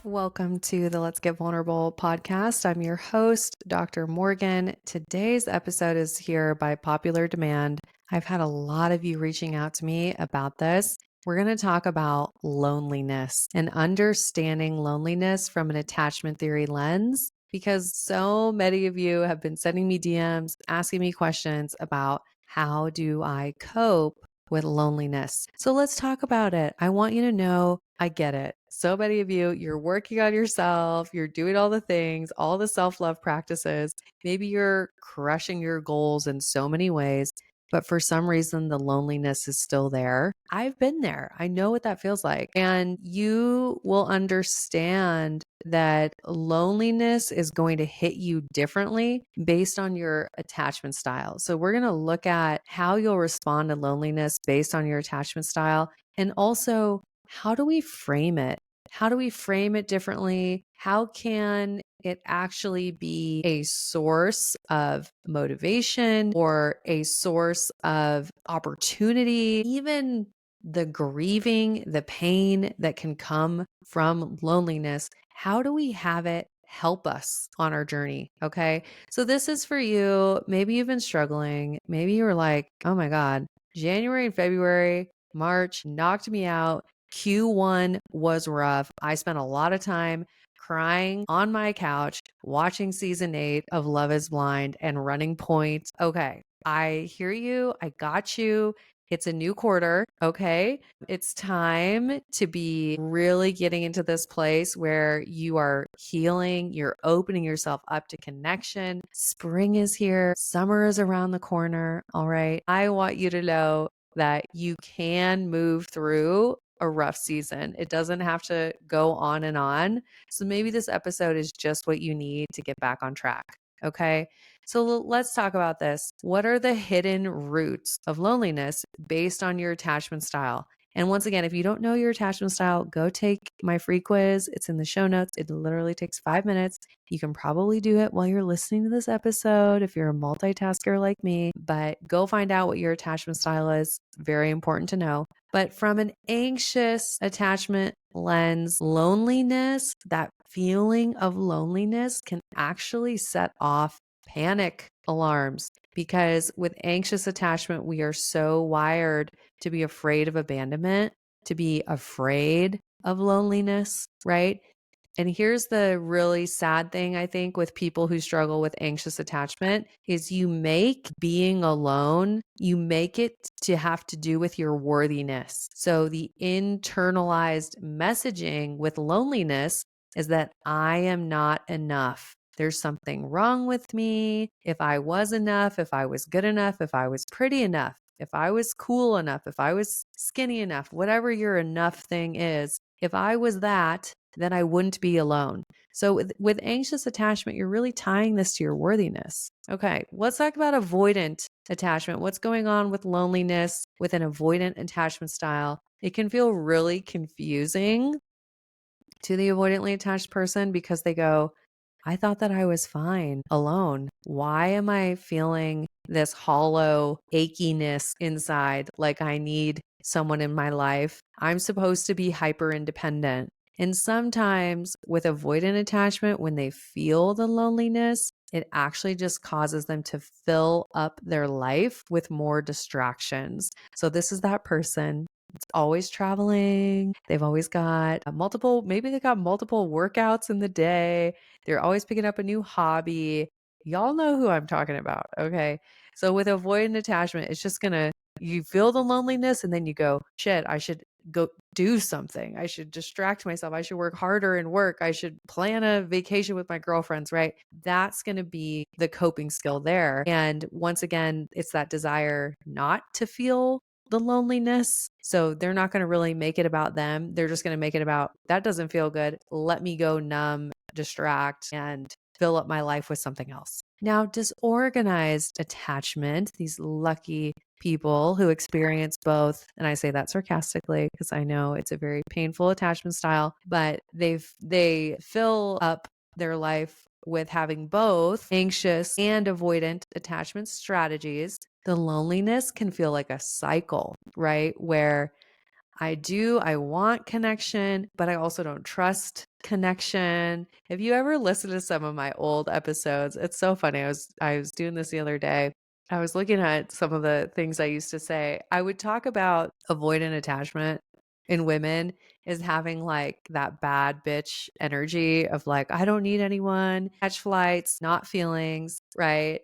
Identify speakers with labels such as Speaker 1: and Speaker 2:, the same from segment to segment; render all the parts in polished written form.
Speaker 1: Welcome to the Let's Get Vulnerable podcast. I'm your host, Dr. Morgan. Today's episode is here by popular demand. I've had a lot of you reaching out to me about this. We're going to talk about loneliness and understanding loneliness from an attachment theory lens, because so many of you have been sending me DMs, asking me questions about how do I cope with loneliness. So let's talk about it. I want you to know I get it. So many of you, you're working on yourself, you're doing all the things, all the self-love practices. Maybe you're crushing your goals in so many ways, but for some reason, the loneliness is still there. I've been there. I know what that feels like. And you will understand that loneliness is going to hit you differently based on your attachment style. So we're going to look at how you'll respond to loneliness based on your attachment style, and also how do we frame it? How do we frame it differently? How can it actually be a source of motivation or a source of opportunity? Even the grieving, the pain that can come from loneliness, how do we have it help us on our journey? Okay. So this is for you. Maybe you've been struggling. Maybe you're like, oh my God, January and February, March knocked me out. Q1 was rough. I spent a lot of time crying on my couch, watching season 8 of Love is Blind and Running Point. Okay, I hear you. I got you. It's a new quarter. Okay. It's time to be really getting into this place where you are healing, you're opening yourself up to connection. Spring is here, summer is around the corner. All right. I want you to know that you can move through a rough season. It doesn't have to go on and on. So maybe this episode is just what you need to get back on track. Okay. So let's talk about this. What are the hidden roots of loneliness based on your attachment style? And once again, if you don't know your attachment style, go take my free quiz. It's in the show notes. It literally takes 5 minutes. You can probably do it while you're listening to this episode if you're a multitasker like me, but go find out what your attachment style is. Very important to know. But from an anxious attachment lens, loneliness, that feeling of loneliness can actually set off panic alarms, because with anxious attachment, we are so wired to be afraid of abandonment, to be afraid of loneliness, right? And here's the really sad thing, I think, with people who struggle with anxious attachment is you make being alone, you make it to have to do with your worthiness. So the internalized messaging with loneliness is that I am not enough. There's something wrong with me. If I was enough, if I was good enough, if I was pretty enough, if I was cool enough, if I was skinny enough, whatever your enough thing is, if I was that, then I wouldn't be alone. So with anxious attachment, you're really tying this to your worthiness. Okay, let's talk about avoidant attachment. What's going on with loneliness with an avoidant attachment style? It can feel really confusing to the avoidantly attached person because they go, I thought that I was fine alone. Why am I feeling this hollow achiness inside? Like I need someone in my life. I'm supposed to be hyper independent. And sometimes with avoidant attachment, when they feel the loneliness, it actually just causes them to fill up their life with more distractions. So this is that person. It's always traveling. They've always got maybe they got multiple workouts in the day. They're always picking up a new hobby. Y'all know who I'm talking about. Okay. So with avoidant attachment, it's just you feel the loneliness and then you go, shit, I should go do something. I should distract myself. I should work harder and work. I should plan a vacation with my girlfriends, right? That's going to be the coping skill there. And once again, it's that desire not to feel the loneliness. So they're not going to really make it about them. They're just going to make it about, that doesn't feel good. Let me go numb, distract, and fill up my life with something else. Now, disorganized attachment, these lucky people who experience both, and I say that sarcastically because I know it's a very painful attachment style, but they fill up their life with having both anxious and avoidant attachment strategies. The loneliness can feel like a cycle, right? Where I want connection, but I also don't trust connection. If you ever listen to some of my old episodes, it's so funny. I was doing this the other day. I was looking at some of the things I used to say. I would talk about avoidant attachment in women is having like that bad bitch energy of like, I don't need anyone, catch flights, not feelings, right?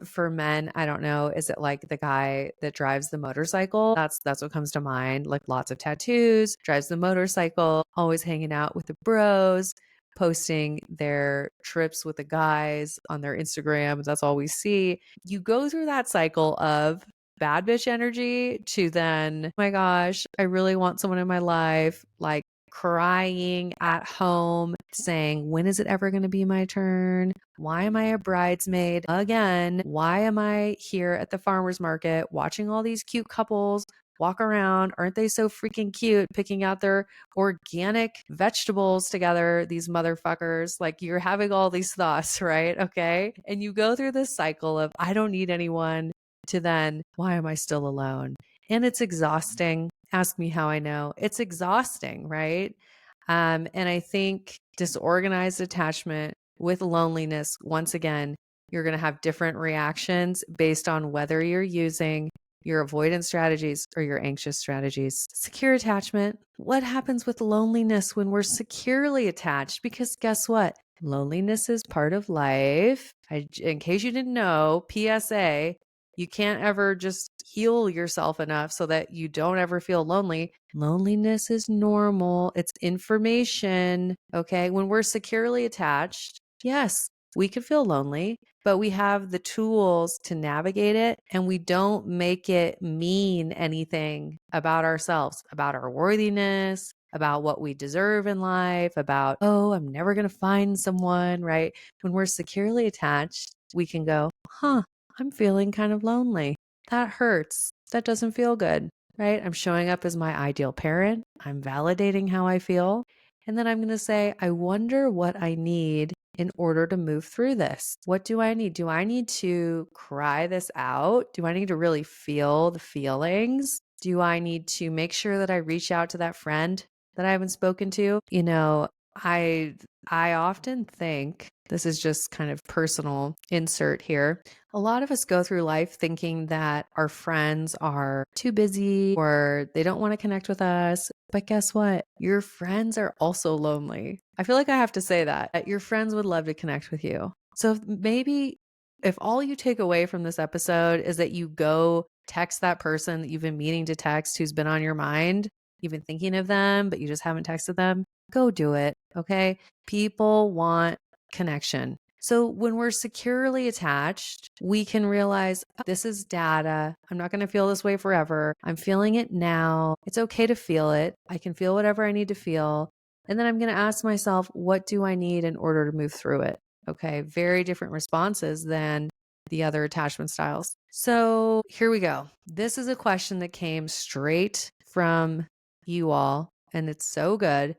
Speaker 1: For men, I don't know, is it like the guy that drives the motorcycle? That's what comes to mind. Like lots of tattoos, drives the motorcycle, always hanging out with the bros, posting their trips with the guys on their Instagram. That's all we see. You go through that cycle of bad bitch energy to then, oh my gosh, I really want someone in my life, like crying at home, saying, when is it ever going to be my turn? Why am I a bridesmaid again? Why am I here at the farmer's market watching all these cute couples walk around? Aren't they so freaking cute picking out their organic vegetables together, these motherfuckers? Like you're having all these thoughts, right? Okay. And you go through this cycle of, I don't need anyone, to then, why am I still alone? And it's exhausting. Ask me how I know. It's exhausting, right? And I think disorganized attachment with loneliness, once again, you're going to have different reactions based on whether you're using your avoidance strategies or your anxious strategies. Secure attachment. What happens with loneliness when we're securely attached? Because guess what? Loneliness is part of life. In case you didn't know, PSA, you can't ever just heal yourself enough so that you don't ever feel lonely. Loneliness is normal. It's information. Okay. When we're securely attached, yes, we could feel lonely, but we have the tools to navigate it and we don't make it mean anything about ourselves, about our worthiness, about what we deserve in life, about, oh, I'm never going to find someone, right? When we're securely attached, we can go, huh, I'm feeling kind of lonely. That hurts. That doesn't feel good, right? I'm showing up as my ideal parent. I'm validating how I feel. And then I'm going to say, I wonder what I need in order to move through this. What do I need? Do I need to cry this out? Do I need to really feel the feelings? Do I need to make sure that I reach out to that friend that I haven't spoken to? You know, I often think, this is just kind of personal insert here. A lot of us go through life thinking that our friends are too busy or they don't want to connect with us. But guess what? Your friends are also lonely. I feel like I have to say that your friends would love to connect with you. So maybe if all you take away from this episode is that you go text that person that you've been meaning to text who's been on your mind, you've been thinking of them, but you just haven't texted them, go do it. Okay. People want connection. So when we're securely attached, we can realize this is data. I'm not going to feel this way forever. I'm feeling it now. It's okay to feel it. I can feel whatever I need to feel. And then I'm going to ask myself, what do I need in order to move through it? Okay. Very different responses than the other attachment styles. So here we go. This is a question that came straight from you all, and it's so good.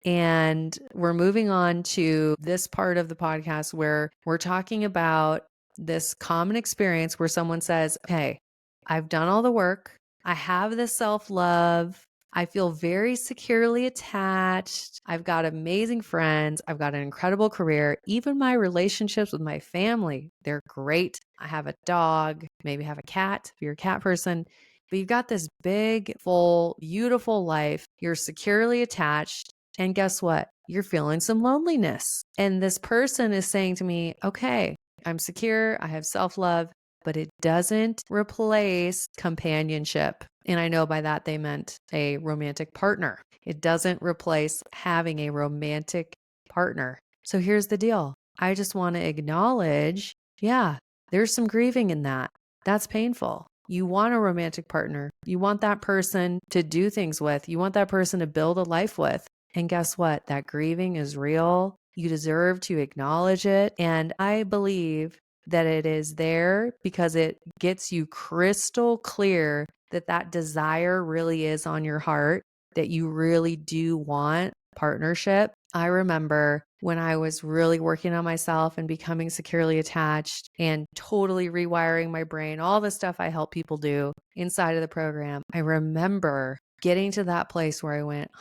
Speaker 1: And we're moving on to this part of the podcast where we're talking about this common experience where someone says, okay, I've done all the work. I have the self-love. I feel very securely attached. I've got amazing friends. I've got an incredible career. Even my relationships with my family, they're great. I have a dog, maybe have a cat if you're a cat person. But you've got this big, full, beautiful life. You're securely attached. And guess what? You're feeling some loneliness. And this person is saying to me, okay, I'm secure. I have self-love, but it doesn't replace companionship. And I know by that they meant a romantic partner. It doesn't replace having a romantic partner. So here's the deal. I just want to acknowledge, yeah, there's some grieving in that. That's painful. You want a romantic partner. You want that person to do things with. You want that person to build a life with. And guess what? That grieving is real. You deserve to acknowledge it. And I believe that it is there because it gets you crystal clear that that desire really is on your heart, that you really do want partnership. I remember when I was really working on myself and becoming securely attached and totally rewiring my brain, all the stuff I help people do inside of the program. I remember getting to that place where I went,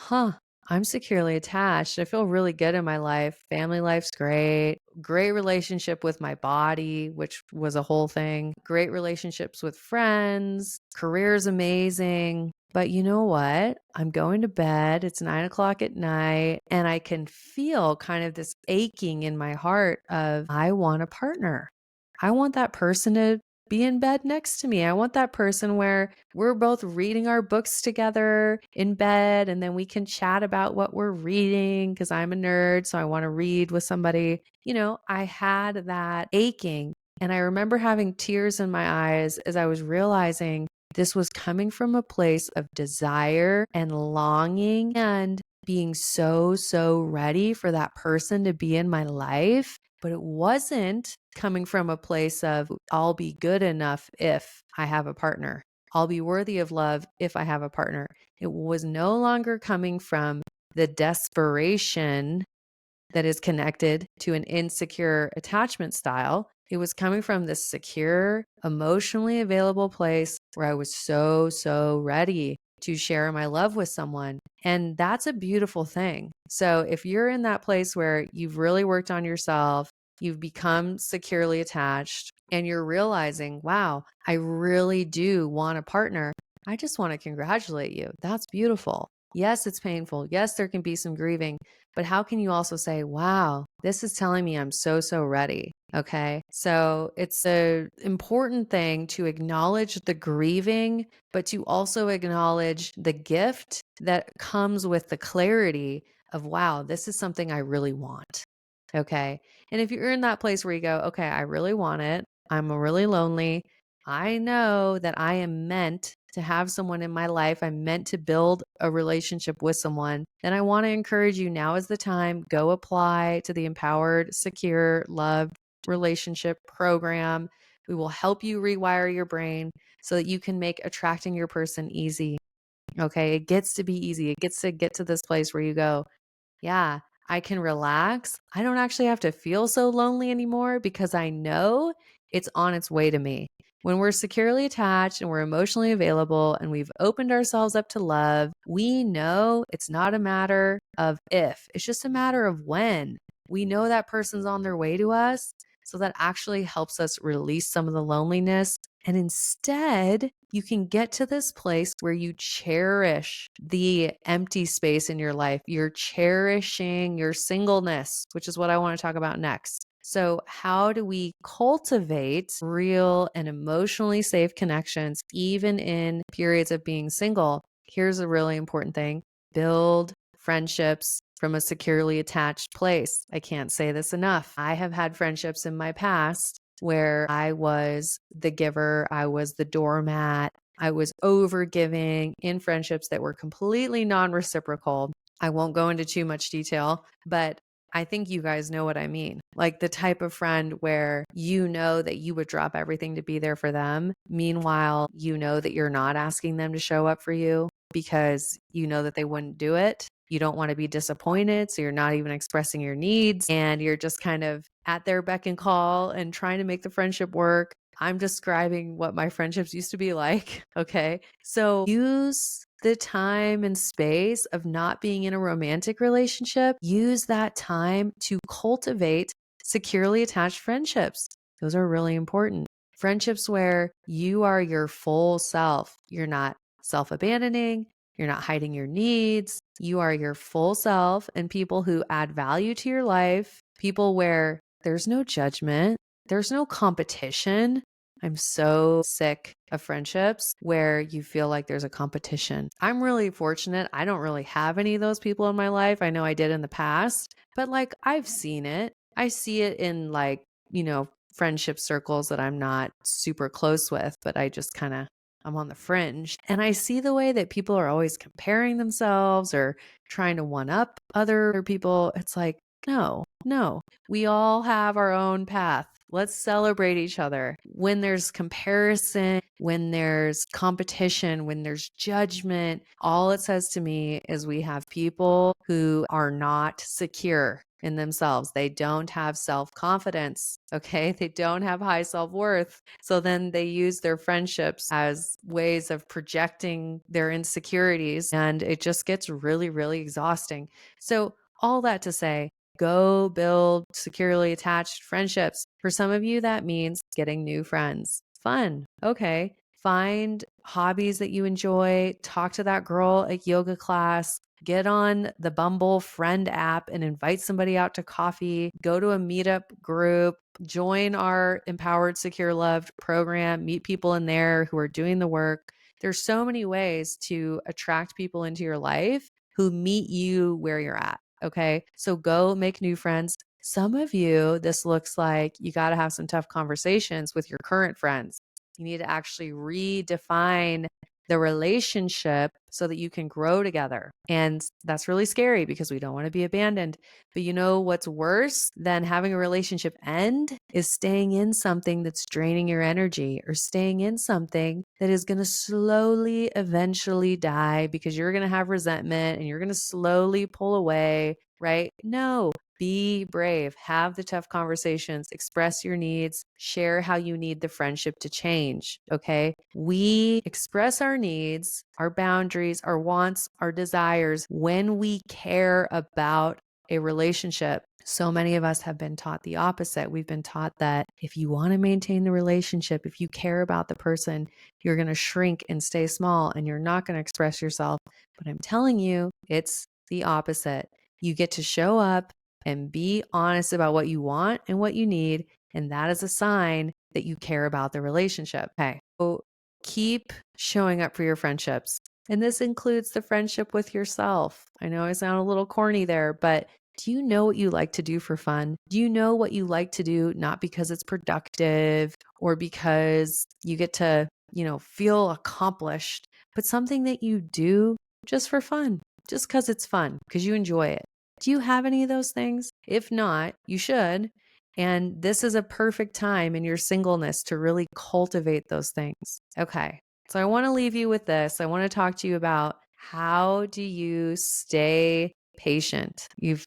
Speaker 1: I'm securely attached. I feel really good in my life. Family life's great. Great relationship with my body, which was a whole thing. Great relationships with friends. Career's amazing. But you know what? I'm going to bed. It's 9 o'clock at night. And I can feel kind of this aching in my heart of, I want a partner. I want that person to be in bed next to me. I want that person where we're both reading our books together in bed and then we can chat about what we're reading because I'm a nerd. So I want to read with somebody. I had that aching. And I remember having tears in my eyes as I was realizing this was coming from a place of desire and longing and being so ready for that person to be in my life. But it wasn't coming from a place of, I'll be good enough if I have a partner. I'll be worthy of love if I have a partner. It was no longer coming from the desperation that is connected to an insecure attachment style. It was coming from this secure, emotionally available place where I was so ready to share my love with someone. And that's a beautiful thing. So if you're in that place where you've really worked on yourself, you've become securely attached, and you're realizing, wow, I really do want a partner, I just want to congratulate you. That's beautiful. Yes, it's painful. Yes, there can be some grieving, but how can you also say, wow, this is telling me I'm so ready? Okay. So it's an important thing to acknowledge the grieving, but to also acknowledge the gift that comes with the clarity of, wow, this is something I really want. Okay. And if you're in that place where you go, okay, I really want it, I'm really lonely, I know that I am meant to have someone in my life, I'm meant to build a relationship with someone, then I want to encourage you, now is the time. Go apply to the Empowered, Secure, Loved Relationship Program. We will help you rewire your brain so that you can make attracting your person easy. Okay. It gets to be easy. It gets to get to this place where you go, yeah, I can relax. I don't actually have to feel so lonely anymore because I know it's on its way to me. When we're securely attached and we're emotionally available and we've opened ourselves up to love, we know it's not a matter of if, it's just a matter of when. We know that person's on their way to us. So that actually helps us release some of the loneliness. And instead, you can get to this place where you cherish the empty space in your life. You're cherishing your singleness, which is what I want to talk about next. So, how do we cultivate real and emotionally safe connections, even in periods of being single? Here's a really important thing: build friendships from a securely attached place. I can't say this enough. I have had friendships in my past where I was the giver, I was the doormat, I was over giving in friendships that were completely non reciprocal. I won't go into too much detail, but I think you guys know what I mean. Like the type of friend where you know that you would drop everything to be there for them. Meanwhile, you know that you're not asking them to show up for you because you know that they wouldn't do it. You don't want to be disappointed. So you're not even expressing your needs and you're just kind of at their beck and call and trying to make the friendship work. I'm describing what my friendships used to be like. Okay. So use the time and space of not being in a romantic relationship. Use that time to cultivate securely attached friendships. Those are really important. Friendships where you are your full self. You're not self-abandoning. You're not hiding your needs. You are your full self, and people who add value to your life, people where there's no judgment, there's no competition. I'm so sick of friendships where you feel like there's a competition. I'm really fortunate. I don't really have any of those people in my life. I know I did in the past, but like I've seen it. I see it in friendship circles that I'm not super close with, but I just I'm on the fringe. And I see the way that people are always comparing themselves or trying to one up other people. It's like, no. We all have our own path. Let's celebrate each other. When there's comparison, when there's competition, when there's judgment, all it says to me is we have people who are not secure. in themselves. They don't have self-confidence, okay? They don't have high self-worth. So then they use their friendships as ways of projecting their insecurities, and it just gets really, really exhausting. So all that to say, go build securely attached friendships. For some of you, that means getting new friends. Fun. Okay. Find hobbies that you enjoy. Talk to that girl at yoga class. Get on the Bumble friend app and invite somebody out to coffee. Go to a meetup group. Join our Empowered Secure Loved program. Meet people in there who are doing the work. There's so many ways to attract people into your life who meet you where you're at. Okay. So go make new friends. Some of you, this looks like you got to have some tough conversations with your current friends. You need to actually redefine the relationship so that you can grow together. And that's really scary because we don't want to be abandoned. But you know what's worse than having a relationship end is staying in something that's draining your energy, or staying in something that is going to slowly, eventually die because you're going to have resentment and you're going to slowly pull away, right? No, be brave, have the tough conversations, express your needs, share how you need the friendship to change. Okay. We express our needs, our boundaries, our wants, our desires when we care about a relationship. So many of us have been taught the opposite. We've been taught that if you want to maintain the relationship, if you care about the person, you're going to shrink and stay small and you're not going to express yourself. But I'm telling you, it's the opposite. You get to show up and be honest about what you want and what you need. And that is a sign that you care about the relationship. Okay. So keep showing up for your friendships. And this includes the friendship with yourself. I know I sound a little corny there, but do you know what you like to do for fun? Do you know what you like to do, not because it's productive or because you get to, feel accomplished, but something that you do just for fun, just because it's fun, because you enjoy it? Do you have any of those things? If not, you should. And this is a perfect time in your singleness to really cultivate those things. Okay. So I want to leave you with this. I want to talk to you about, how do you stay patient? You've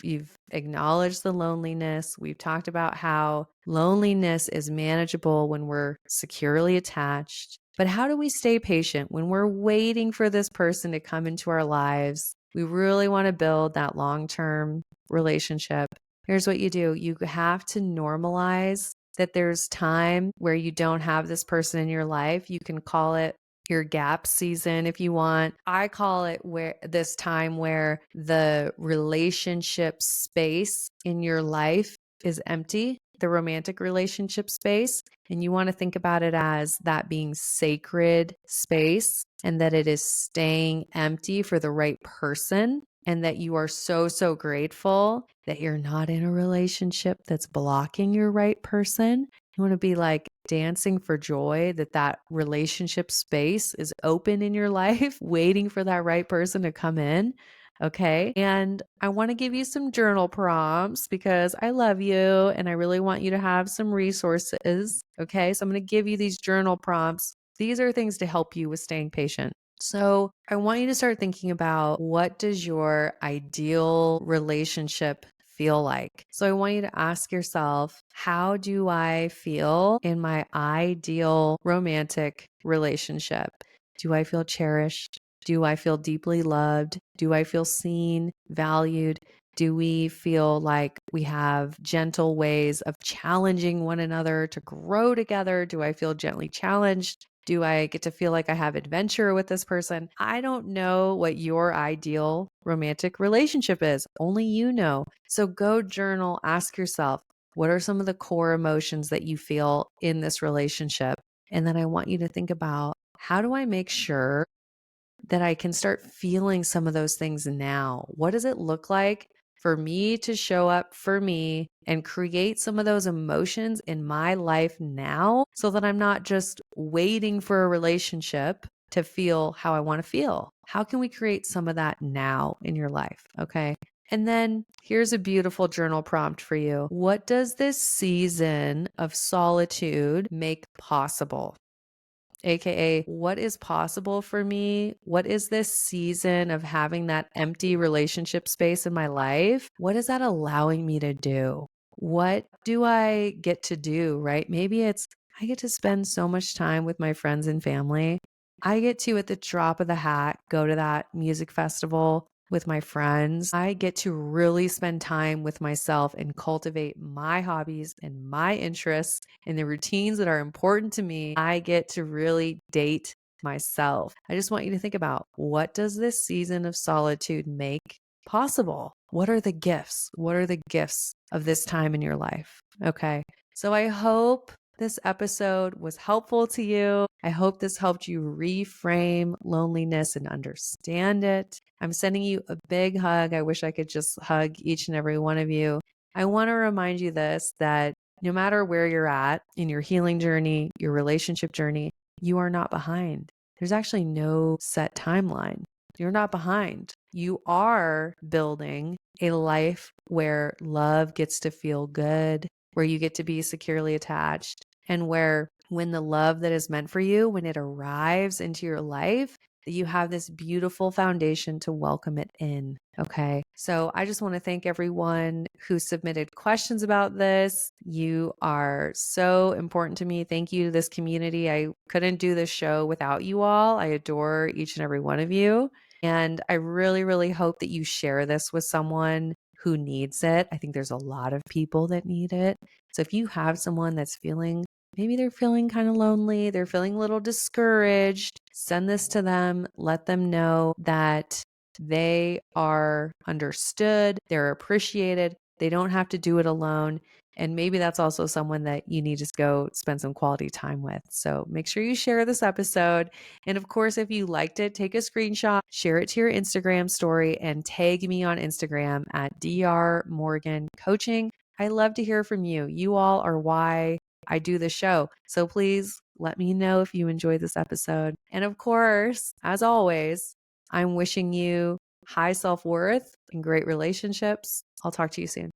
Speaker 1: acknowledged the loneliness. We've talked about how loneliness is manageable when we're securely attached. But how do we stay patient when we're waiting for this person to come into our lives? We really want to build that long-term relationship. Here's what you do. You have to normalize that there's time where you don't have this person in your life. You can call it your gap season if you want. I call it where this time where the relationship space in your life is empty, the romantic relationship space. And you want to think about it as that being sacred space, and that it is staying empty for the right person. And that you are so, so grateful that you're not in a relationship that's blocking your right person. You want to be like dancing for joy that that relationship space is open in your life, waiting for that right person to come in. Okay. And I want to give you some journal prompts because I love you and I really want you to have some resources. Okay. So I'm going to give you these journal prompts. These are things to help you with staying patient. So I want you to start thinking about, what does your ideal relationship feel like? So I want you to ask yourself, how do I feel in my ideal romantic relationship? Do I feel cherished? Do I feel deeply loved? Do I feel seen, valued? Do we feel like we have gentle ways of challenging one another to grow together? Do I feel gently challenged? Do I get to feel like I have adventure with this person? I don't know what your ideal romantic relationship is. Only you know. So go journal, ask yourself, what are some of the core emotions that you feel in this relationship? And then I want you to think about, how do I make sure that I can start feeling some of those things now? What does it look like for me to show up for me and create some of those emotions in my life now, so that I'm not just waiting for a relationship to feel how I want to feel? How can we create some of that now in your life? Okay. And then here's a beautiful journal prompt for you. What does this season of solitude make possible? AKA, what is possible for me? What is this season of having that empty relationship space in my life? What is that allowing me to do? What do I get to do, right? Maybe it's I get to spend so much time with my friends and family. I get to, at the drop of the hat, go to that music festival with my friends. I get to really spend time with myself and cultivate my hobbies and my interests and the routines that are important to me. I get to really date myself. I just want you to think about, what does this season of solitude make possible? What are the gifts? What are the gifts of this time in your life? Okay. So I hope this episode was helpful to you. I hope this helped you reframe loneliness and understand it. I'm sending you a big hug. I wish I could just hug each and every one of you. I want to remind you this, that no matter where you're at in your healing journey, your relationship journey, you are not behind. There's actually no set timeline. You're not behind. You are building a life where love gets to feel good, where you get to be securely attached, and where when the love that is meant for you, when it arrives into your life, that you have this beautiful foundation to welcome it in. Okay. So I just want to thank everyone who submitted questions about this. You are so important to me. Thank you to this community. I couldn't do this show without you all. I adore each and every one of you. And I really, really hope that you share this with someone who needs it. I think there's a lot of people that need it. So if you have someone that's maybe they're feeling kind of lonely, they're feeling a little discouraged, send this to them. Let them know that they are understood, they're appreciated, they don't have to do it alone. And maybe that's also someone that you need to go spend some quality time with. So make sure you share this episode. And of course, if you liked it, take a screenshot, share it to your Instagram story, and tag me on Instagram at Dr. Morgan Coaching. I love to hear from you. You all are why I do the show. So please let me know if you enjoyed this episode. And of course, as always, I'm wishing you high self-worth and great relationships. I'll talk to you soon.